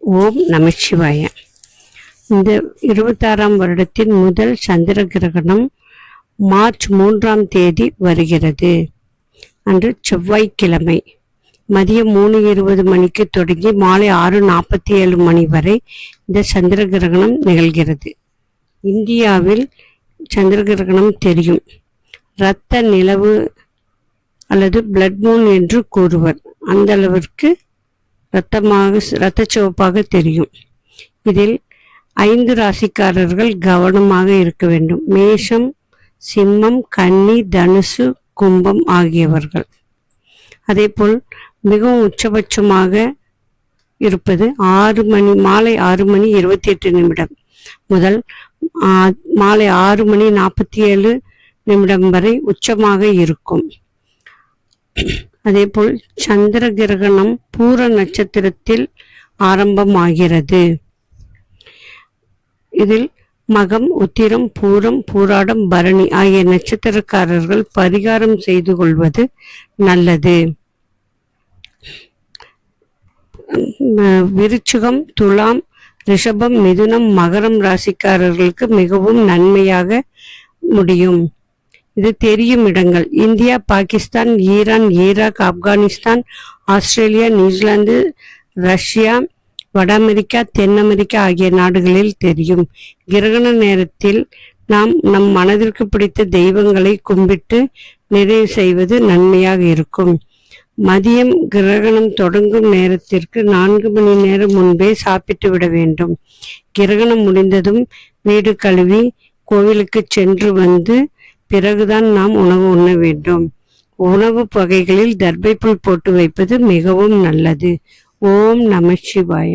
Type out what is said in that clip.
ஓம் நமச்சிவாய. இந்த 26ஆம் வருடத்தின் முதல் சந்திர கிரகணம் மார்ச் 3ஆம் தேதி வருகிறது. அன்று செவ்வாய்க்கிழமை மதியம் 3:20 மணிக்கு தொடங்கி மாலை 6:47 மணி வரை இந்த சந்திர கிரகணம் நிகழ்கிறது. இந்தியாவில் சந்திர கிரகணம் தெரியும். இரத்த நிலவு அல்லது பிளட் மூன் என்று கூறுவர். அந்த அளவிற்கு இரத்த சிவப்பாக தெரியும். இதில் 5 ராசிக்காரர்கள் கவனமாக இருக்க வேண்டும். மேஷம், சிம்மம், கன்னி, தனுசு, கும்பம் ஆகியவர்கள். அதேபோல் மிகவும் உச்சபட்சமாக இருப்பது மாலை 6:28 முதல் மாலை 6:47 வரை உச்சமாக இருக்கும். அதேபோல் சந்திர கிரகணம் பூர நட்சத்திரத்தில் ஆரம்பமாகிறது. இதில் மகம், உத்திரம், பூரம், பூராடம், பரணி ஆகிய நட்சத்திரக்காரர்கள் பரிகாரம் செய்து கொள்வது நல்லது. விருச்சிகம், துலாம், ரிஷபம், மிதுனம், மகரம் ராசிக்காரர்களுக்கு மிகவும் நன்மையாக முடியும். இது தெரியும் இடங்கள்: India, Pakistan, Iran, Iraq, Afghanistan, Australia, New Zealand, Russia, வட அமெரிக்கா, தென் அமெரிக்கா ஆகிய நாடுகளில் தெரியும். கிரகண நேரத்தில் நாம் நம் மனதிற்கு பிடித்த தெய்வங்களை கும்பிட்டு நிறைவு செய்வது நன்மையாக இருக்கும். மதியம் கிரகணம் தொடங்கும் நேரத்திற்கு 4 மணி நேரம் முன்பே சாப்பிட்டு விட வேண்டும். கிரகணம் முடிந்ததும் வீடு கழுவி கோவிலுக்கு சென்று வந்து பிறகுதான் நாம் உணவு உண்ண வேண்டும். உணவு வகைகளில் தர்பைப்புல் போட்டு வைப்பது மிகவும் நல்லது. ஓம் நமச்சிவாய.